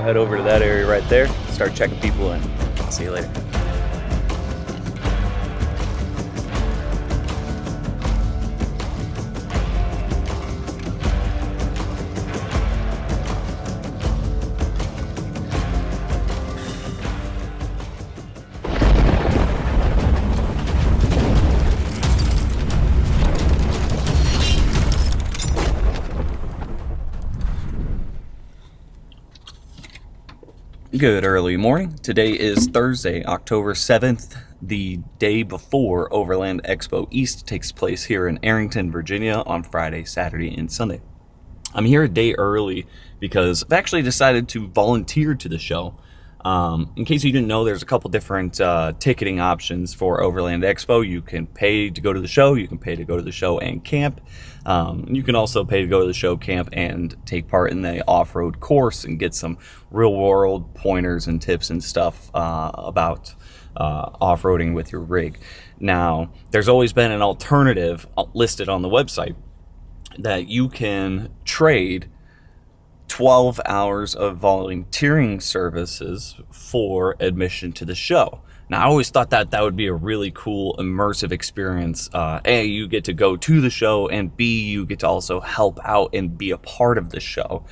head over to that area right there, start checking people in. I'll see you later. Good early morning. Today is Thursday, October 7th, the day before Overland Expo East takes place here in Arrington, Virginia on Friday, Saturday, and Sunday. I'm here a day early because I've actually decided to volunteer to the show. In case you didn't know, there's a couple different ticketing options for Overland Expo. You can pay to go to the show, you can pay to go to the show and camp. You can also pay to go to the show, camp, and take part in the off-road course and get some real-world pointers and tips and stuff about off-roading with your rig. Now, there's always been an alternative listed on the website that you can trade 12 hours of volunteering services for admission to the show. Now, I always thought that would be a really cool, immersive experience. A, you get to go to the show, and B, you get to also help out and be a part of the show.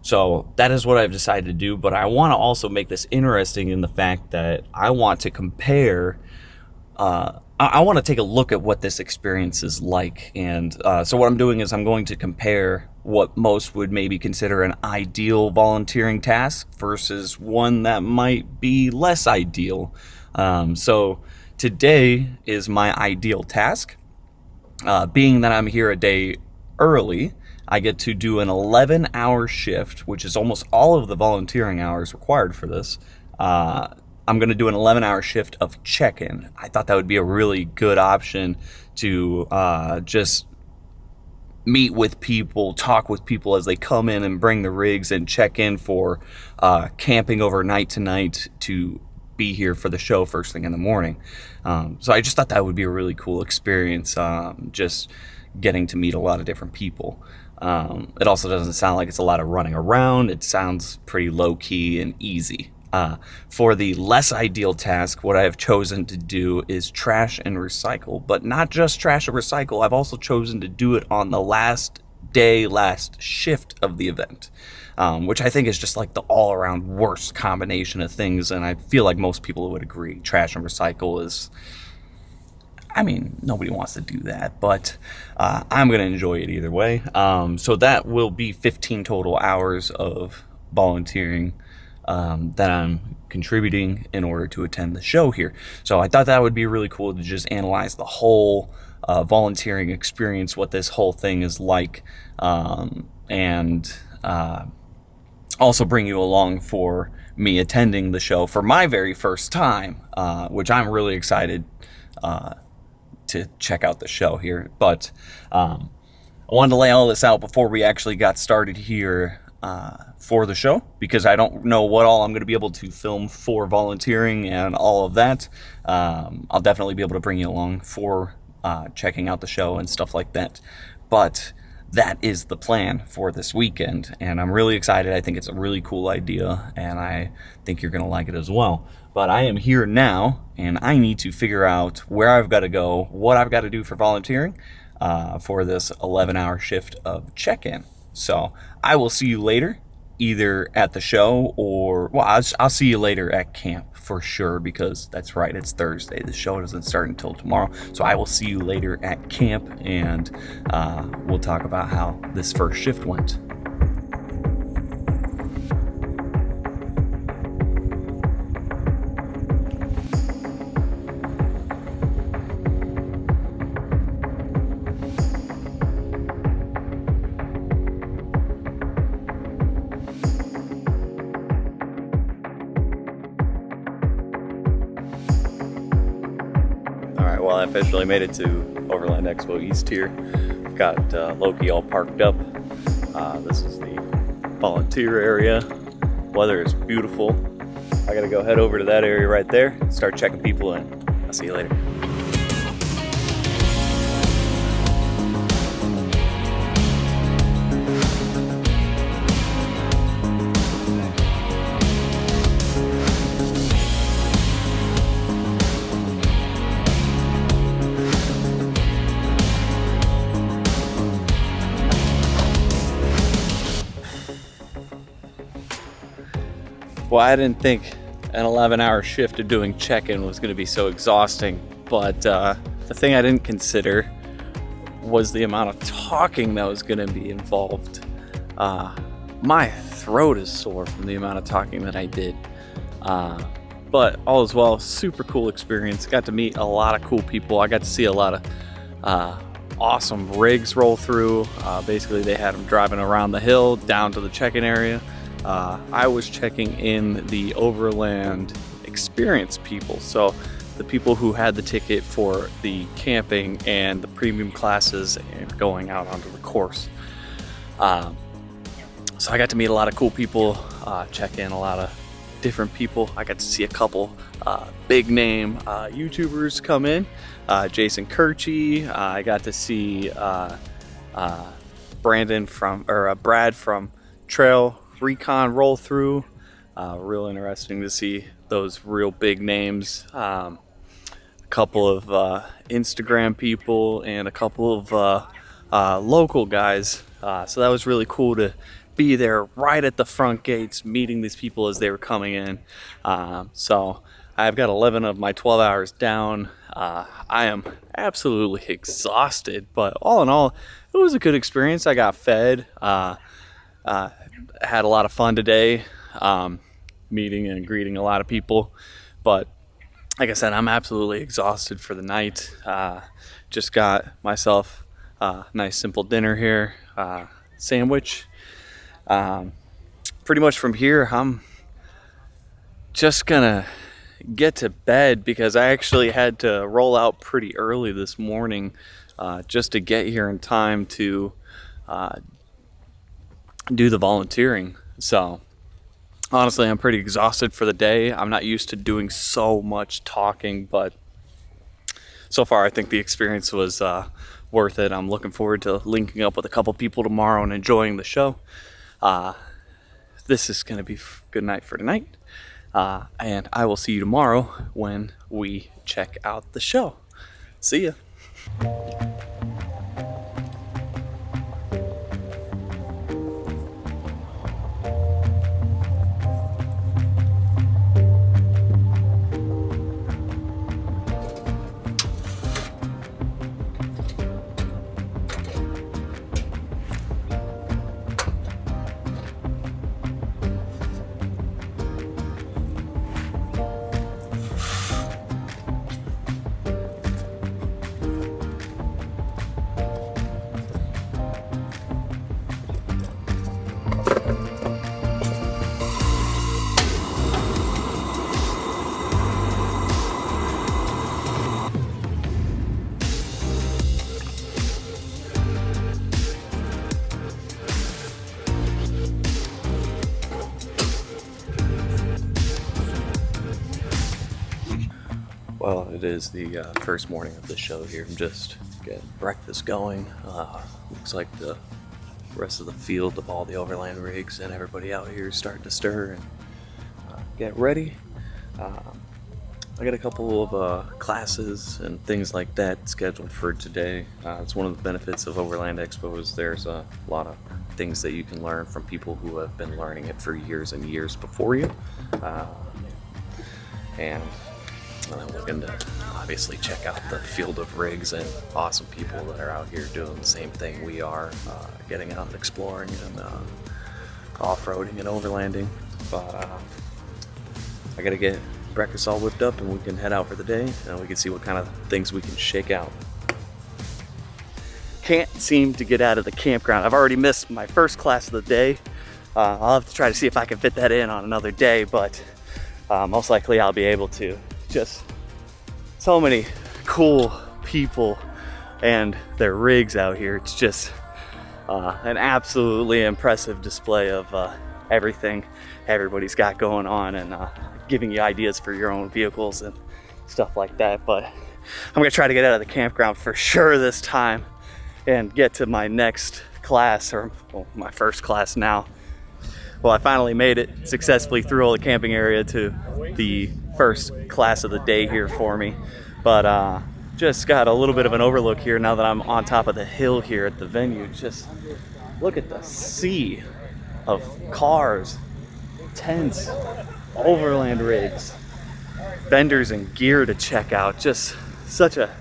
So that is what I've decided to do, but I want to also make this interesting in the fact that I want to compare I want to take a look at what this experience is like. And so what I'm doing is I'm going to compare what most would maybe consider an ideal volunteering task versus one that might be less ideal. So today is my ideal task. Being that I'm here a day early, I get to do an 11-hour shift, which is almost all of the volunteering hours required for this. I'm going to do an 11-hour shift of check-in. I thought that would be a really good option to just meet with people, talk with people as they come in and bring the rigs and check in for camping overnight tonight to be here for the show first thing in the morning. So I just thought that would be a really cool experience, just getting to meet a lot of different people. It also doesn't sound like it's a lot of running around. It sounds pretty low-key and easy. For the less ideal task, what I have chosen to do is trash and recycle, but not just trash and recycle. I've also chosen to do it on the last day, last shift of the event, which I think is just like the all-around worst combination of things, and I feel like most people would agree. Trash and recycle is, I mean, nobody wants to do that, but I'm going to enjoy it either way. So that will be 15 total hours of volunteering that I'm contributing in order to attend the show here. So I thought that would be really cool to just analyze the whole volunteering experience, what this whole thing is like, and also bring you along for me attending the show for my very first time, which I'm really excited to check out the show here. But I wanted to lay all this out before we actually got started here for the show, because I don't know what all I'm going to be able to film for volunteering and all of that. I'll definitely be able to bring you along for checking out the show and stuff like that. But that is the plan for this weekend, and I'm really excited. I think it's a really cool idea, and I think you're going to like it as well. But I am here now, and I need to figure out where I've got to go, what I've got to do for volunteering for this 11-hour shift of check-in. So I will see you later, either at the show or, well, I'll see you later at camp for sure, because that's right, it's Thursday. The show doesn't start until tomorrow. So I will see you later at camp, and we'll talk about how this first shift went. Well, I officially made it to Overland Expo East here. I've got Loki all parked up. This is the volunteer area. Weather is beautiful. I gotta go head over to that area right there, start checking people in. I'll see you later. Well, I didn't think an 11-hour shift of doing check-in was going to be so exhausting, but the thing I didn't consider was the amount of talking that was going to be involved. My throat is sore from the amount of talking that I did. But all as well, super cool experience. Got to meet a lot of cool people. I got to see a lot of awesome rigs roll through. Basically, they had them driving around the hill down to the check-in area. I was checking in the Overland Experience people. So the people who had the ticket for the camping and the premium classes and going out onto the course. So I got to meet a lot of cool people, check in a lot of different people. I got to see a couple big name YouTubers come in. Jason Kirchie. I got to see Brad from Trail Recon roll through. Real interesting to see those real big names. A couple of Instagram people and a couple of local guys. So that was really cool to be there right at the front gates, meeting these people as they were coming in. So I've got 11 of my 12 hours down. I am absolutely exhausted, but all in all, it was a good experience. I got fed. Had a lot of fun today, meeting and greeting a lot of people. But like I said, I'm absolutely exhausted for the night. Just got myself a nice simple dinner here, sandwich. Pretty much from here, I'm just gonna get to bed because I actually had to roll out pretty early this morning just to get here in time to do the volunteering. So honestly, I'm pretty exhausted for the day. I'm not used to doing so much talking, but so far I think the experience was worth it. I'm looking forward to linking up with a couple people tomorrow and enjoying the show. This is going to be good night for tonight. And I will see you tomorrow when we check out the show. See ya. Well, it is the first morning of the show here. I'm just getting breakfast going. Looks like the rest of the field of all the overland rigs and everybody out here is starting to stir and get ready. I got a couple of classes and things like that scheduled for today. It's one of the benefits of Overland Expo is there's a lot of things that you can learn from people who have been learning it for years and years before you. And I'm looking to obviously check out the field of rigs and awesome people that are out here doing the same thing we are, getting out and exploring and off-roading and overlanding. But I gotta get breakfast all whipped up and we can head out for the day and we can see what kind of things we can shake out. Can't seem to get out of the campground. I've already missed my first class of the day. I'll have to try to see if I can fit that in on another day, but most likely I'll be able to. Just so many cool people and their rigs out here. It's just an absolutely impressive display of everything everybody's got going on and giving you ideas for your own vehicles and stuff like that. But I'm gonna try to get out of the campground for sure this time and get to my next class, or well, my first class now. Well, I finally made it successfully through all the camping area to the first class of the day here for me. But just got a little bit of an overlook here now that I'm on top of the hill here at the venue. Just look at the sea of cars tents, overland rigs, vendors and gear to check out. Just such a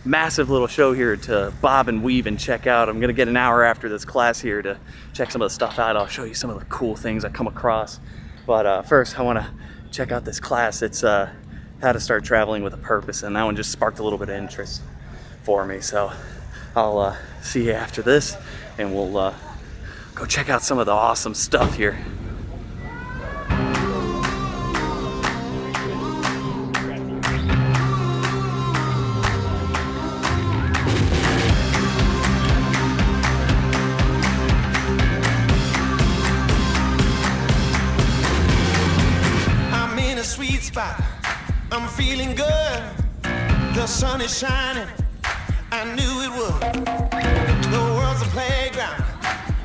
massive little show here to bob and weave and check out. I'm gonna get an hour after this class here to check some of the stuff out. I'll show you some of the cool things I come across. But first I wanna check out this class. It's how to start traveling with a purpose, and that one just sparked a little bit of interest for me. So I'll see you after this, and we'll go check out some of the awesome stuff here. I'm in a sweet spot. I'm feeling good. The sun is shining. I knew it would. The world's a playground.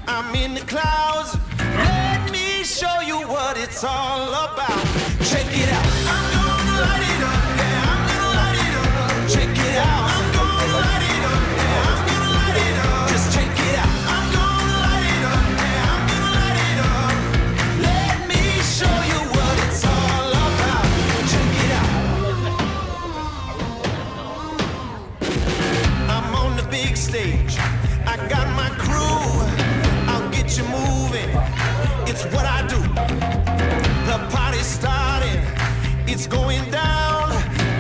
I'm in the clouds. Let me show you what it's all about. Check it out. I'm gonna light it up. Yeah, I'm gonna light it up. Check it out. I'm gonna light it up. Yeah, I'm gonna light it up. Just check it out. I'm gonna light it up. Yeah, I'm gonna light it up. Let me show you what it's all about. Check it out. I'm on the big stage. I got my crew. I'll get you moving. It's what I do. The party's starting. It's going down.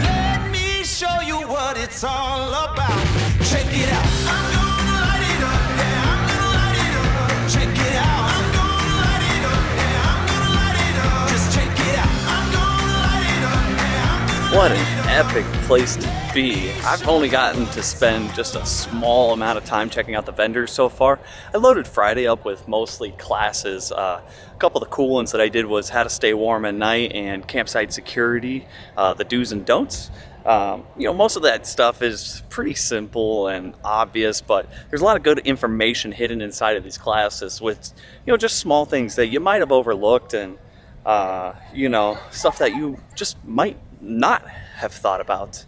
Let me show you what it's all about. Check it out. I'm gonna light it up. Yeah, I'm gonna light it up. Check it out. I'm gonna light it up. Yeah, I'm gonna light it up. Just check it out. I'm gonna light it up. Yeah, I'm gonna What an epic place to be. I've only gotten to spend just a small amount of time checking out the vendors so far. I loaded Friday up with mostly classes. A couple of the cool ones that I did was how to stay warm at night and campsite security, the do's and don'ts. Most of that stuff is pretty simple and obvious, but there's a lot of good information hidden inside of these classes with, just small things that you might have overlooked and, stuff that you just might not have thought about.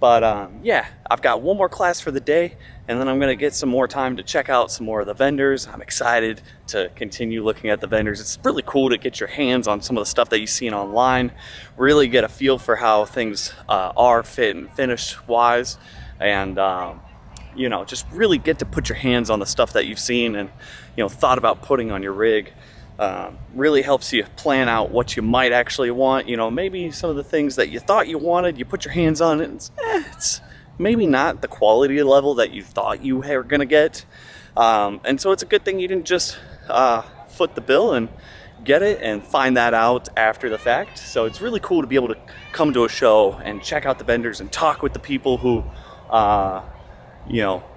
But I've got one more class for the day, and then I'm going to get some more time to check out some more of the vendors. I'm excited to continue looking at the vendors. It's really cool to get your hands on some of the stuff that you've seen online, really get a feel for how things are fit and finish wise, and just really get to put your hands on the stuff that you've seen and thought about putting on your rig. Really helps you plan out what you might actually want. Maybe some of the things that you thought you wanted, you put your hands on it, and it's maybe not the quality level that you thought you were going to get. And so it's a good thing you didn't just foot the bill and get it and find that out after the fact. So it's really cool to be able to come to a show and check out the vendors and talk with the people who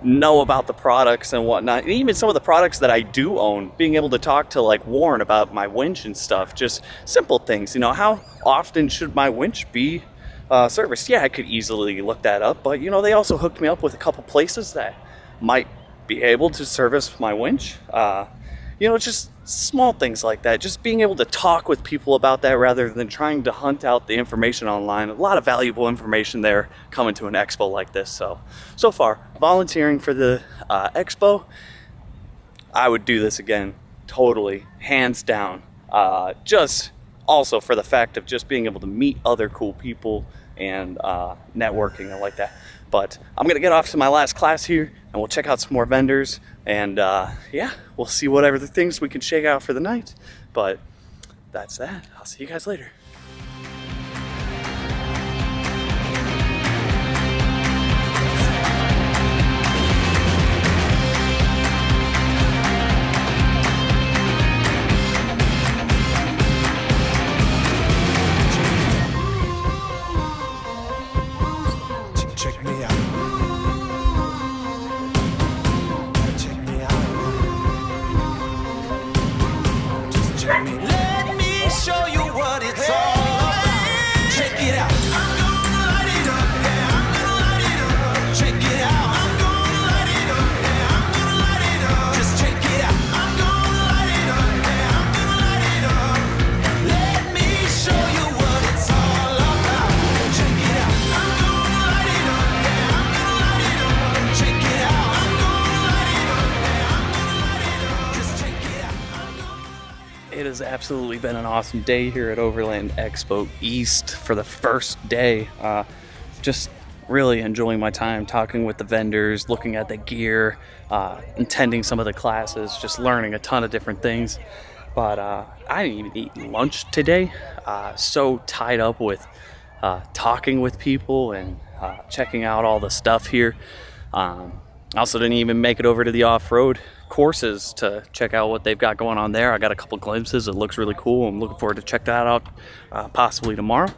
know about the products and whatnot. And even some of the products that I do own, being able to talk to like Warren about my winch and stuff, just simple things. How often should my winch be serviced? Yeah, I could easily look that up, but they also hooked me up with a couple places that might be able to service my winch. Just small things like that. Just being able to talk with people about that rather than trying to hunt out the information online. A lot of valuable information there coming to an expo like this. So far, volunteering for the expo, I would do this again, totally, hands down. Just also for the fact of just being able to meet other cool people and networking and like that. But I'm gonna get off to my last class here, and we'll check out some more vendors, and we'll see whatever the things we can shake out for the night. But that's that. I'll see you guys later. check me out. Check me out. Just check me. Let me show you what it's all about. Check it out. I'm gonna light it up. Yeah, I'm gonna light it up. Check it out. I'm gonna light it up. Yeah, I'm gonna light it up. Just check it out. I'm gonna light it up. Yeah, I'm gonna light it up. Let me show you what it's all about. Check it out. I'm gonna light it up. Yeah, I'm gonna light it up. Check it out. I'm gonna light it up. Yeah, I'm gonna light it up. Just check it out. It is has absolutely been an awesome day here at Overland Expo East for the first day. Just really enjoying my time talking with the vendors, looking at the gear, attending some of the classes, just learning a ton of different things. But I didn't even eat lunch today. So tied up with talking with people and checking out all the stuff here. I also didn't even make it over to the off-road courses to check out what they've got going on there. I got a couple glimpses. It looks really cool. I'm looking forward to check that out possibly tomorrow.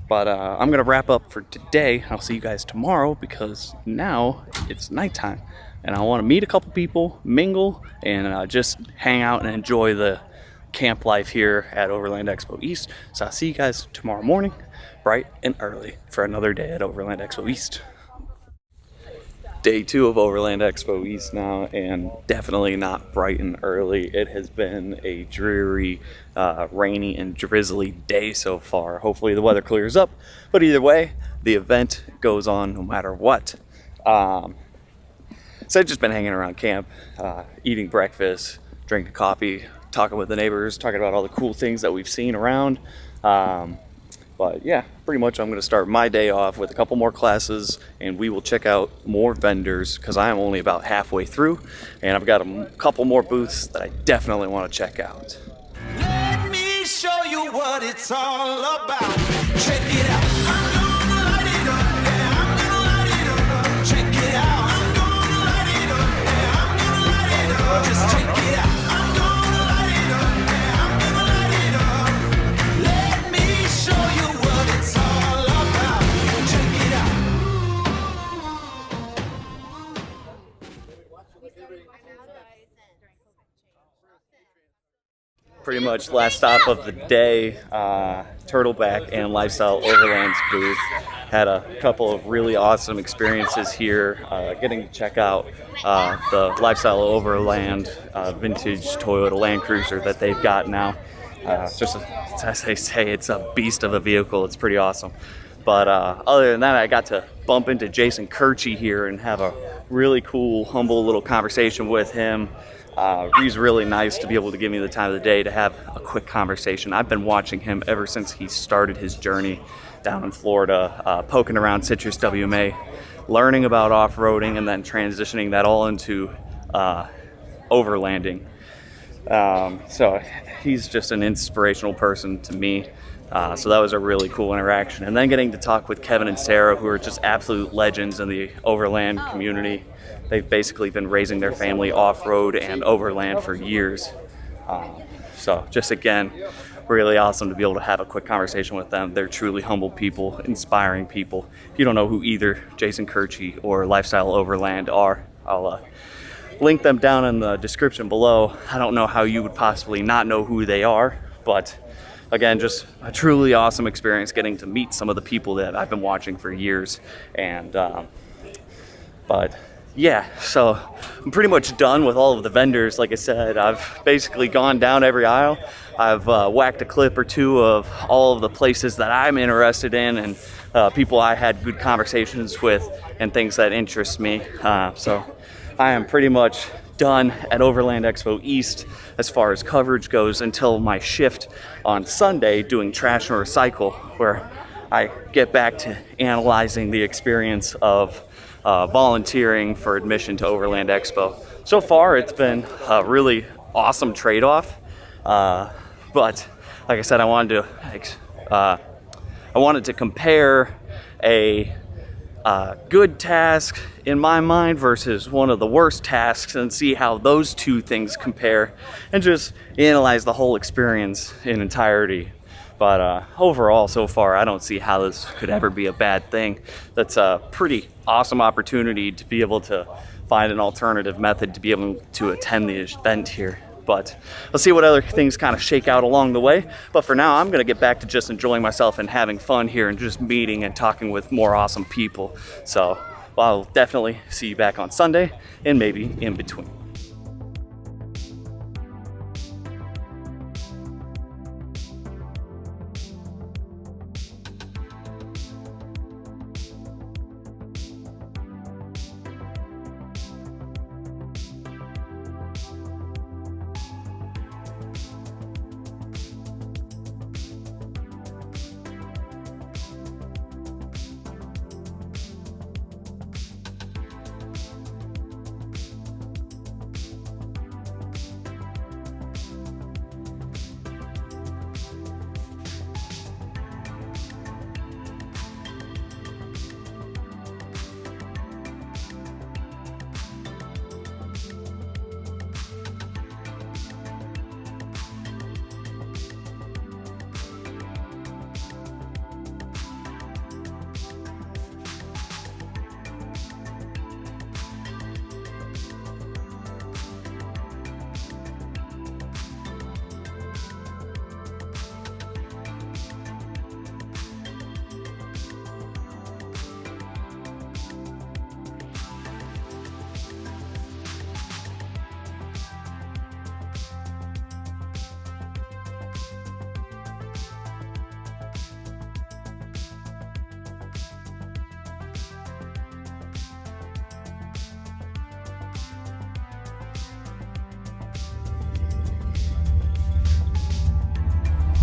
But I'm going to wrap up for today. I'll see you guys tomorrow because now it's nighttime. And I want to meet a couple people, mingle, and just hang out and enjoy the camp life here at Overland Expo East. So I'll see you guys tomorrow morning, bright and early, for another day at Overland Expo East. Day 2 of Overland Expo East now, and definitely not bright and early. It has been a dreary, rainy and drizzly day so far. Hopefully the weather clears up, but either way, the event goes on no matter what. So I've just been hanging around camp, eating breakfast, drinking coffee, talking with the neighbors, talking about all the cool things that we've seen around. But yeah, pretty much I'm going to start my day off with a couple more classes, and we will check out more vendors because I am only about halfway through, and I've got a couple more booths that I definitely want to check out. Let me show you what it's all about. Check it out. I'm gonna light it up. Yeah, I'm gonna light it up. Check it out. I'm gonna light it up. Yeah, I'm gonna light it up. Just check it out. I'm gonna light it up. Yeah, I'm gonna light it up. Let me show you what it's all about. Check it out. Pretty much last stop of the day, Turtleback and Lifestyle Overland's booth. Had a couple of really awesome experiences here, getting to check out the Lifestyle Overland vintage Toyota Land Cruiser that they've got now. As they say, it's a beast of a vehicle. It's pretty awesome. But other than that, I got to bump into Jason Kirchie here and have a really cool, humble little conversation with him. He's really nice to be able to give me the time of the day to have a quick conversation. I've been watching him ever since he started his journey down in Florida, poking around Citrus WMA, learning about off-roading, and then transitioning that all into overlanding. So he's just an inspirational person to me. So that was a really cool interaction. And then getting to talk with Kevin and Sarah, who are just absolute legends in the overland community. They've basically been raising their family off-road and overland for years. So just again, really awesome to be able to have a quick conversation with them. They're truly humble people, inspiring people. If you don't know who either Jason Kirchie or Lifestyle Overland are, I'll link them down in the description below. I don't know how you would possibly not know who they are, but again, just a truly awesome experience getting to meet some of the people that I've been watching for years. And but yeah, so I'm pretty much done with all of the vendors. Like I said, I've basically gone down every aisle. I've whacked a clip or two of all of the places that I'm interested in and people I had good conversations with and things that interest me. So I am pretty much done at Overland Expo East as far as coverage goes until my shift on Sunday doing trash and recycle, where I get back to analyzing the experience of volunteering for admission to Overland Expo. So far, it's been a really awesome trade-off, but like I said, I wanted to compare a good task in my mind versus one of the worst tasks and see how those two things compare and just analyze the whole experience in entirety. But overall, so far, I don't see how this could ever be a bad thing. That's a pretty awesome opportunity to be able to find an alternative method to be able to attend the event here. But let's see what other things kind of shake out along the way. But for now, I'm going to get back to just enjoying myself and having fun here and just meeting and talking with more awesome people. So I'll definitely see you back on Sunday and maybe in between.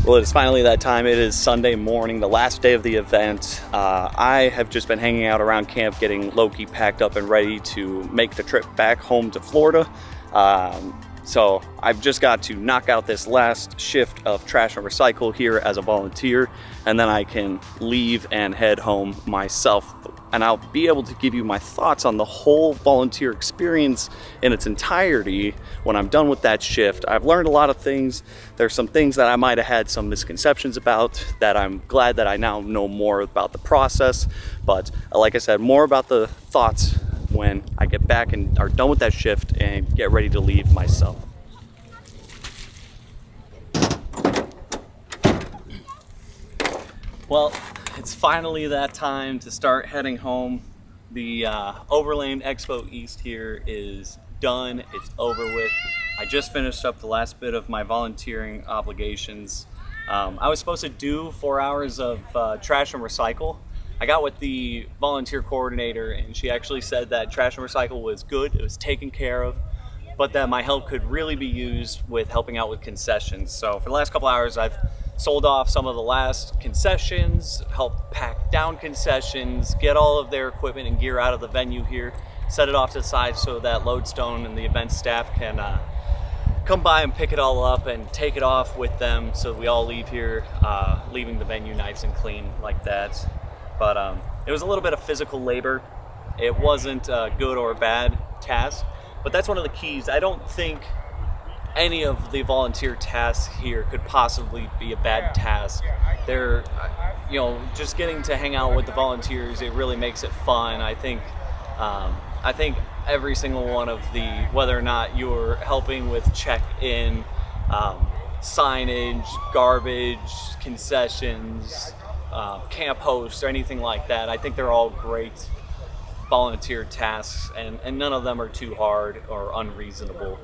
Well, it's finally that time. It is Sunday morning, the last day of the event. I have just been hanging out around camp getting low-key packed up and ready to make the trip back home to Florida. So I've just got to knock out this last shift of trash and recycle here as a volunteer, and then I can leave and head home myself. And I'll be able to give you my thoughts on the whole volunteer experience in its entirety when I'm done with that shift. I've learned a lot of things. There's some things that I might have had some misconceptions about that I'm glad that I now know more about the process. But like I said, more about the thoughts when I get back and are done with that shift and get ready to leave myself. Well, it's finally that time to start heading home. The Overland Expo East here is done. It's over with. I just finished up the last bit of my volunteering obligations. I was supposed to do 4 hours of trash and recycle. I got with the volunteer coordinator, and she actually said that trash and recycle was good, it was taken care of, but that my help could really be used with helping out with concessions. So for the last couple hours, I've sold off some of the last concessions, helped pack down concessions, get all of their equipment and gear out of the venue here, set it off to the side so that Lodestone and the event staff can come by and pick it all up and take it off with them, so we all leave here, leaving the venue nice and clean like that. But it was a little bit of physical labor. It wasn't a good or bad task, but that's one of the keys. I don't think any of the volunteer tasks here could possibly be a bad task. They're, just getting to hang out with the volunteers, it really makes it fun. I think every single one of whether or not you're helping with check-in, signage, garbage, concessions, camp hosts, or anything like that, I think they're all great volunteer tasks, and none of them are too hard or unreasonable.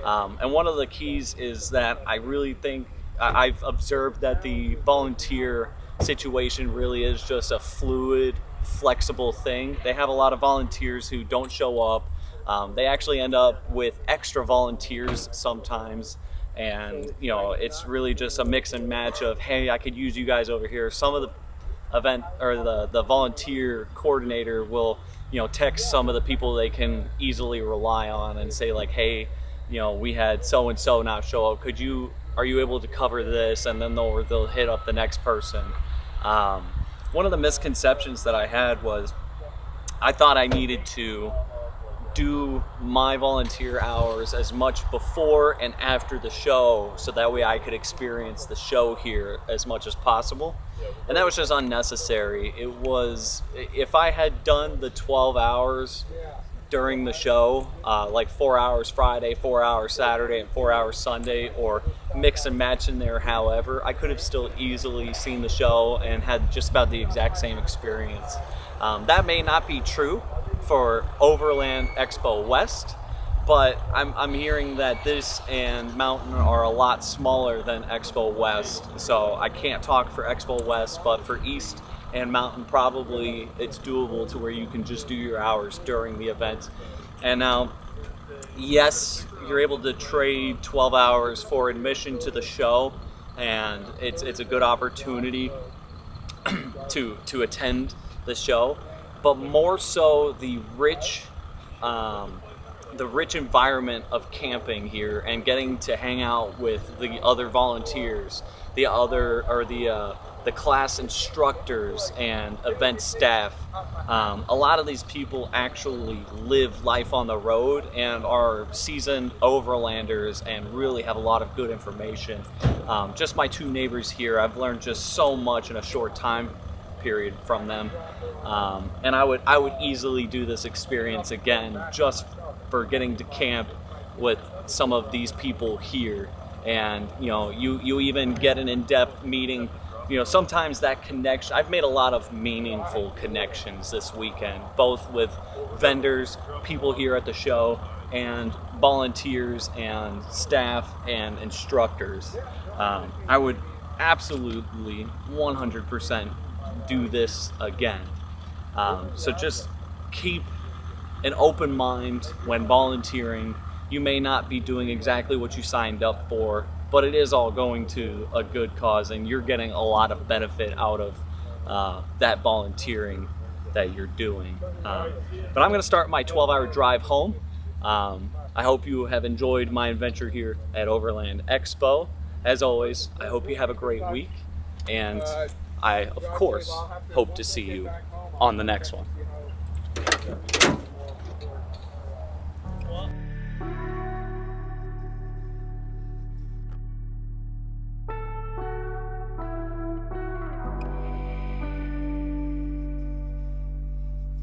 And one of the keys is that I really think I've observed that the volunteer situation really is just a fluid, flexible thing. They have a lot of volunteers who don't show up. They actually end up with extra volunteers sometimes, and it's really just a mix and match of, hey, I could use you guys over here. Some of the event or the volunteer coordinator will text some of the people they can easily rely on and say, like, hey, we had so and so not show up, are you able to cover this? And then they'll hit up the next person. One of the misconceptions that I had was I thought I needed to do my volunteer hours as much before and after the show, so that way I could experience the show here as much as possible. And that was just unnecessary. If I had done the 12 hours during the show, like 4 hours Friday, 4 hours Saturday, and 4 hours Sunday, or mix and match in there, however, I could have still easily seen the show and had just about the exact same experience. That may not be true for Overland Expo West, but I'm hearing that this and Mountain are a lot smaller than Expo West, so I can't talk for Expo West, but for East and Mountain, probably it's doable to where you can just do your hours during the event. And now, yes, you're able to trade 12 hours for admission to the show, and it's a good opportunity to attend the show, but more so the rich environment of camping here and getting to hang out with the other volunteers, the class instructors and event staff. A lot of these people actually live life on the road and are seasoned overlanders and really have a lot of good information. Just my two neighbors here, I've learned just so much in a short time period from them. And I would easily do this experience again just for getting to camp with some of these people here. And you even get an in-depth meeting. Sometimes that connection, I've made a lot of meaningful connections this weekend, both with vendors, people here at the show, and volunteers and staff and instructors. I would absolutely 100% do this again. So just keep an open mind when volunteering. You may not be doing exactly what you signed up for, but it is all going to a good cause, and you're getting a lot of benefit out of that volunteering that you're doing. But I'm going to start my 12-hour drive home. I hope you have enjoyed my adventure here at Overland Expo. As always, I hope you have a great week, and I, of course, hope to see you on the next one.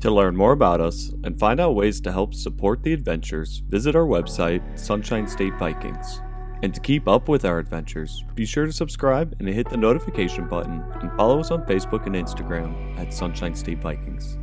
To learn more about us and find out ways to help support the adventures, visit our website, Sunshine State Vikings. And to keep up with our adventures, be sure to subscribe and hit the notification button, and follow us on Facebook and Instagram at Sunshine State Vikings.